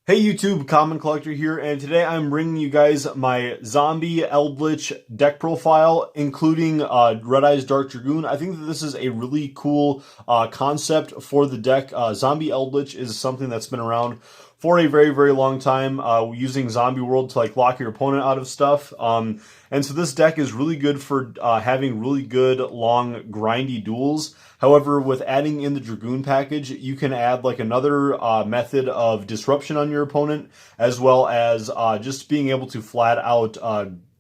Hey YouTube, Common Collector here, and today I'm bringing you guys my Zombie Eldlich deck profile, including Red Eyes Dark Dragoon. I think that this is a really cool concept for the deck. Zombie Eldlich is something that's been around for a very, very long time, using Zombie World to like lock your opponent out of stuff. And so this deck is really good for having really good, long, grindy duels. However, with adding in the Dragoon package, you can add like another method of disruption on your opponent, as well as just being able to flat out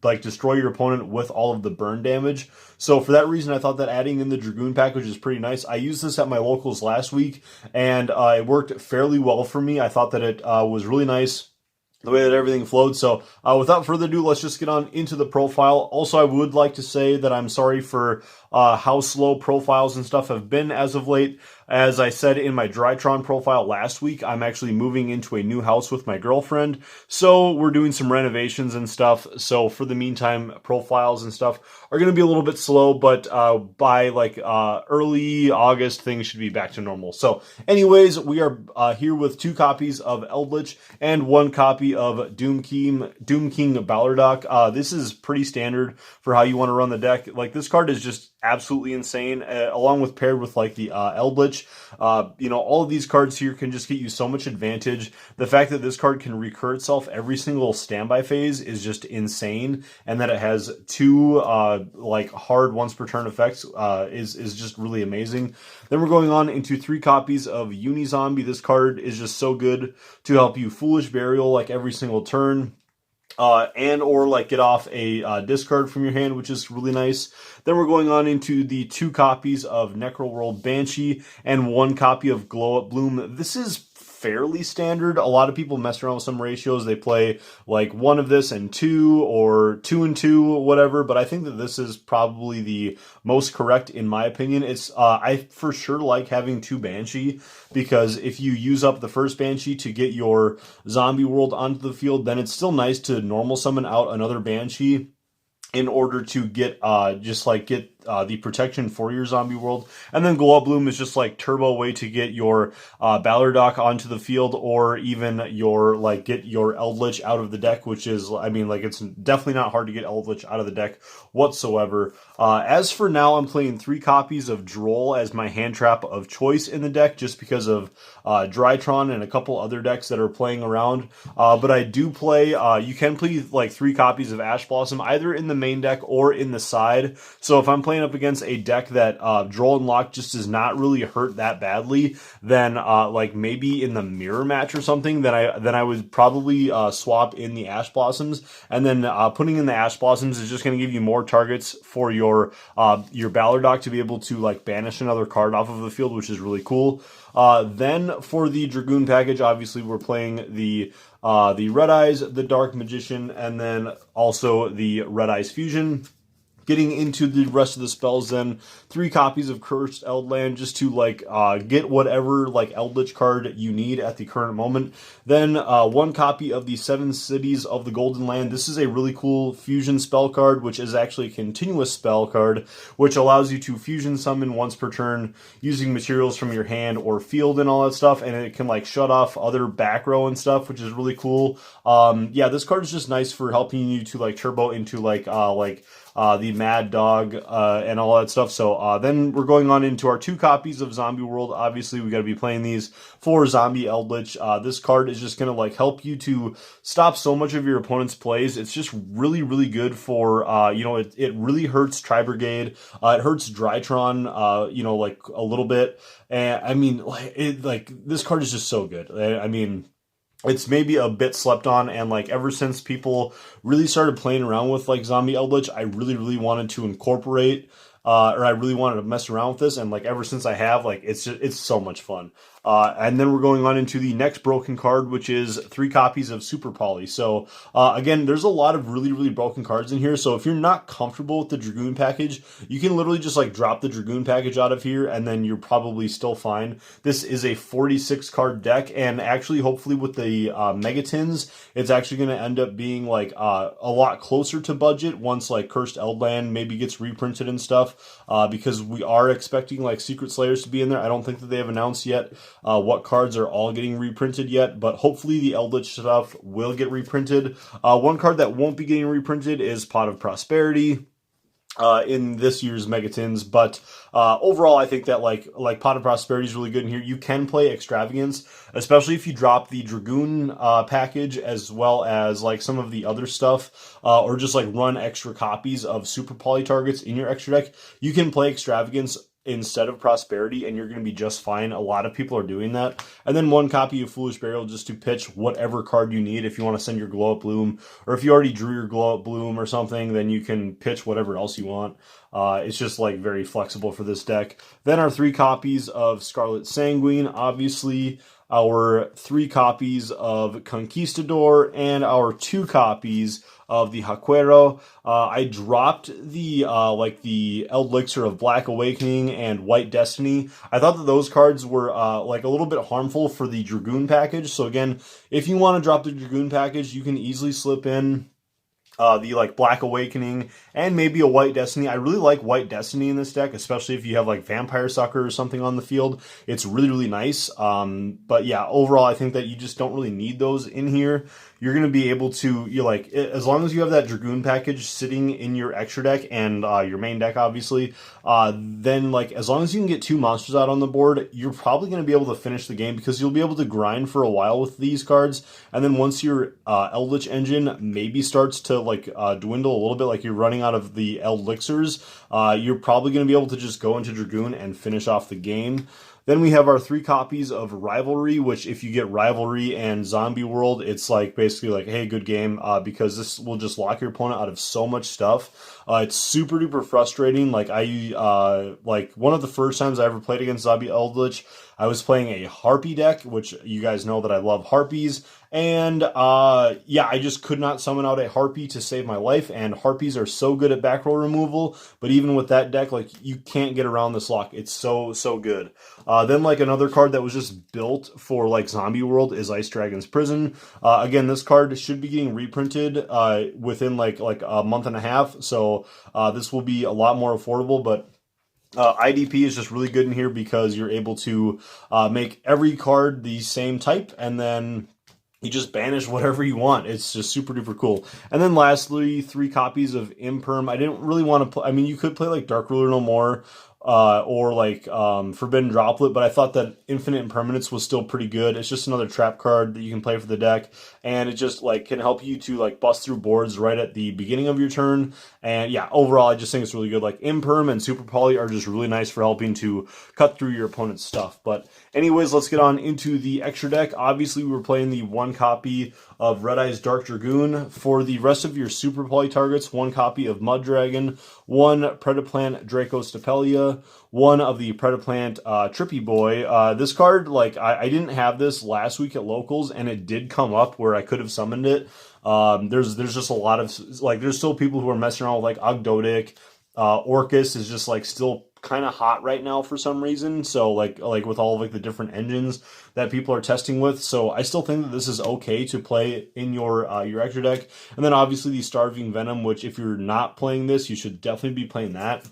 like destroy your opponent with all of the burn damage. So for that reason, I thought that adding in the Dragoon package is pretty nice. I used this at my locals last week, and it worked fairly well for me. I thought that it was really nice the way that everything flowed. So without further ado, let's just get on into the profile. Also, I would like to say that I'm sorry for how slow profiles and stuff have been as of late. As I said in my Drytron profile last week, I'm actually moving into a new house with my girlfriend. So we're doing some renovations and stuff. So for the meantime, profiles and stuff are going to be a little bit slow, but by like early August, things should be back to normal. So anyways, we are here with 2 copies of Eldlich and 1 copy of Doom King Ballardock. This is pretty standard for how you want to run the deck. Like, this card is just absolutely insane, along with paired with like the Eldlich. All of these cards here can just get you so much advantage. The fact that this card can recur itself every single standby phase is just insane, and that it has 2 like hard once per turn effects is just really amazing. Then we're going on into 3 copies of Unizombie. This card is just so good to help you Foolish Burial like every single turn. And or like get off a discard from your hand, which is really nice. Then we're going on into the 2 copies of Necroworld Banshee and 1 copy of Glow Up Bloom. This is fairly standard. A lot of people mess around with some ratios. They play like 1 of this and 2, or 2 and 2, whatever. But I think that this is probably the most correct in my opinion. It's I for sure like having 2 Banshee, because if you use up the first Banshee to get your Zombie World onto the field, then it's still nice to normal summon out another Banshee in order to get the protection for your Zombie World. And then Glow Up Bloom is just like turbo way to get your Ballardock onto the field, or even your get your Eldlich out of the deck, which is, I mean, like, it's definitely not hard to get Eldlich out of the deck whatsoever. As for now, I'm playing 3 copies of Droll as my hand trap of choice in the deck, just because of Drytron and a couple other decks that are playing around. But I do play, you can play like 3 copies of Ash Blossom, either in the main deck or in the side. So if I'm playing up against a deck that Droll and Lock just does not really hurt that badly, then like maybe in the mirror match or something, then I would probably swap in the Ash Blossoms. And then putting in the Ash Blossoms is just going to give you more targets for your Ballardock to be able to like banish another card off of the field, which is really cool. Then for the Dragoon package, obviously we're playing the Red Eyes, the Dark Magician, and then also the Red Eyes Fusion. Getting into the rest of the spells, then 3 copies of Cursed Eldland, just to like get whatever like Eldlich card you need at the current moment. Then 1 copy of the 7 Cities of the Golden Land. This is a really cool fusion spell card, which is actually a continuous spell card, which allows you to fusion summon once per turn using materials from your hand or field and all that stuff, and it can like shut off other back row and stuff, which is really cool. Yeah, this card is just nice for helping you to like turbo into the Mad Dog and all that stuff. So then we're going on into our 2 copies of Zombie World. Obviously, we got to be playing these for Zombie Eldlich. This card is just going to like help you to stop so much of your opponent's plays. It's just really, really good for, it really hurts Tri-Brigade. It hurts Drytron, like a little bit. And I mean, this card is just so good. I mean, it's maybe a bit slept on, and like ever since people really started playing around with like Zombie Eldlich, I really, really wanted to incorporate or I really wanted to mess around with this, and like ever since I have, like, it's so much fun. And then we're going on into the next broken card, which is 3 copies of Super Poly. So again, there's a lot of really, really broken cards in here. So if you're not comfortable with the Dragoon package, you can literally just like drop the Dragoon package out of here, and then you're probably still fine. This is a 46 card deck, and actually, hopefully with the Megatins, it's actually going to end up being like a lot closer to budget once like Cursed Eldland maybe gets reprinted and stuff, because we are expecting like Secret Slayers to be in there. I don't think that they have announced yet what cards are all getting reprinted yet, but hopefully the Eldlich stuff will get reprinted. One card that won't be getting reprinted is Pot of Prosperity in this year's Megatins, but overall I think that like Pot of Prosperity is really good in here. You can play Extravagance, especially if you drop the Dragoon package as well as like some of the other stuff, or just like run extra copies of Super Poly targets in your extra deck. You can play Extravagance instead of Prosperity, and you're going to be just fine. A lot of people are doing that. And then one copy of Foolish Burial just to pitch whatever card you need. If you want to send your Glow Up Bloom, or if you already drew your Glow Up Bloom or something, then you can pitch whatever else you want. It's just like very flexible for this deck. Then our 3 copies of Scarlet Sanguine, obviously our 3 copies of Conquistador, and our 2 copies of the Haquero. I dropped the like the Elixir of Black Awakening and White Destiny. I thought that those cards were like a little bit harmful for the Dragoon package. So again, if you want to drop the Dragoon package, you can easily slip in the like Black Awakening and maybe a White Destiny. I really like White Destiny in this deck, especially if you have like Vampire Sucker or something on the field. It's really, really nice. But yeah, overall, I think that you just don't really need those in here. You're going to be able to, as long as you have that Dragoon package sitting in your extra deck and your main deck, obviously, then like as long as you can get 2 monsters out on the board, you're probably going to be able to finish the game because you'll be able to grind for a while with these cards. And then once your Eldlich engine maybe starts to like dwindle a little bit, like you're running out of the Elixirs, you're probably going to be able to just go into Dragoon and finish off the game. Then we have our 3 copies of Rivalry, which if you get Rivalry and Zombie World, it's like basically like, hey, good game, because this will just lock your opponent out of so much stuff. It's super duper frustrating. Like like one of the first times I ever played against Zombie Eldlich, I was playing a Harpy deck, which you guys know that I love Harpies. And yeah, I just could not summon out a Harpy to save my life, and Harpies are so good at back row removal, but even with that deck, like you can't get around this lock. It's so good. Then like another card that was just built for like Zombie World is Ice Dragon's Prison. Again, this card should be getting reprinted within like a month and a half, so this will be a lot more affordable, but IDP is just really good in here because you're able to make every card the same type, and then you just banish whatever you want. It's just super duper cool. And then lastly, 3 copies of Imperm. I didn't really want to play, I mean, you could play like Dark Ruler No More, or like Forbidden Droplet, but I thought that Infinite Impermanence was still pretty good. It's just another trap card that you can play for the deck, and it just like can help you to like bust through boards right at the beginning of your turn. And yeah, overall, I just think it's really good. Like Imperm and Super Poly are just really nice for helping to cut through your opponent's stuff. But anyways, let's get on into the extra deck. Obviously, we were playing the 1 copy of Red Eyes Dark Dragoon. For the rest of your Super Poly targets, 1 copy of Mud Dragon, 1 Predaplant Draco Stapelia, 1 of the Predaplant Trippy Boy. This card, like, I didn't have this last week at Locals, and it did come up where I could have summoned it. There's just a lot of, like, there's still people who are messing around with, like, Ogdoadic. Orcus is just, like, still kind of hot right now for some reason, so like with all of like the different engines that people are testing with. So I still think that this is okay to play in your extra deck. And then obviously the Starving Venom, which if you're not playing this, you should definitely be playing that.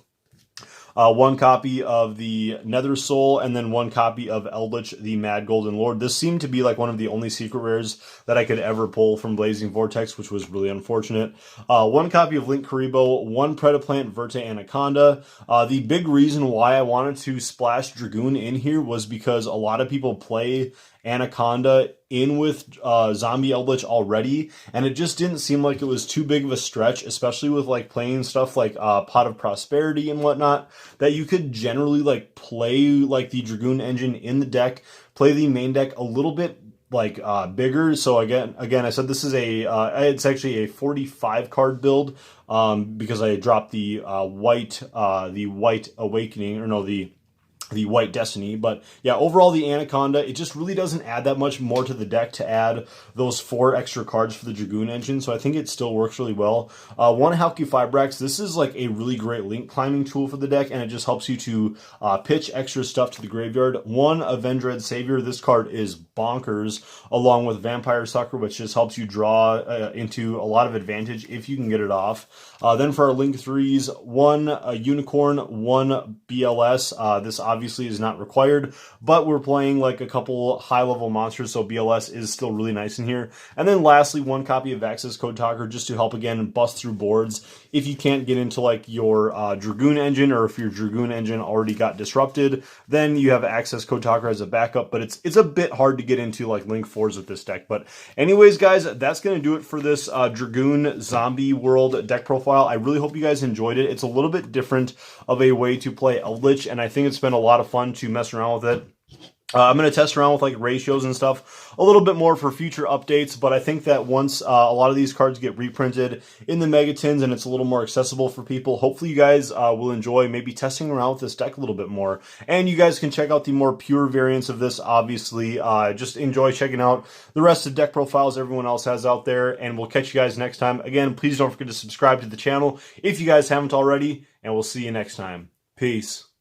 1 copy of the Nether Soul, and then 1 copy of Eldlich, the Mad Golden Lord. This seemed to be like one of the only secret rares that I could ever pull from Blazing Vortex, which was really unfortunate. 1 copy of Link Karibo, 1 Predaplant Verte Anaconda. The big reason why I wanted to splash Dragoon in here was because a lot of people play Anaconda in with Zombie Eldlich already, and it just didn't seem like it was too big of a stretch, especially with like playing stuff like Pot of Prosperity and whatnot, that you could generally like play like the Dragoon engine in the deck, play the main deck a little bit like bigger. So again, I said this is it's actually a 45 card build because I dropped the White Awakening, or no, the White Destiny. But yeah, overall the Anaconda, it just really doesn't add that much more to the deck to add those 4 extra cards for the Dragoon engine, so I think it still works really well. 1 Halki Fibrax, this is like a really great link climbing tool for the deck, and it just helps you to pitch extra stuff to the graveyard. 1 Avenged Savior, this card is bonkers, along with Vampire Sucker, which just helps you draw into a lot of advantage if you can get it off. Then for our link 3s, 1 Unicorn, 1 BLS, this obviously obviously is not required, but we're playing like a couple high-level monsters, so BLS is still really nice in here. And then lastly, 1 copy of Access Code Talker just to help, again, bust through boards if you can't get into like your Dragoon engine, or if your Dragoon engine already got disrupted, then you have Access Code Talker as a backup, but it's a bit hard to get into like Link 4s with this deck. But anyways, guys, that's going to do it for this Dragoon Zombie World deck profile. I really hope you guys enjoyed it. It's a little bit different of a way to play Eldlich, and I think it's been a lot of fun to mess around with it. I'm going to test around with like ratios and stuff a little bit more for future updates, but I think that once a lot of these cards get reprinted in the Megatins and it's a little more accessible for people, hopefully you guys will enjoy maybe testing around with this deck a little bit more. And you guys can check out the more pure variants of this, obviously. Just enjoy checking out the rest of the deck profiles everyone else has out there, and we'll catch you guys next time. Again, please don't forget to subscribe to the channel if you guys haven't already, and we'll see you next time. Peace.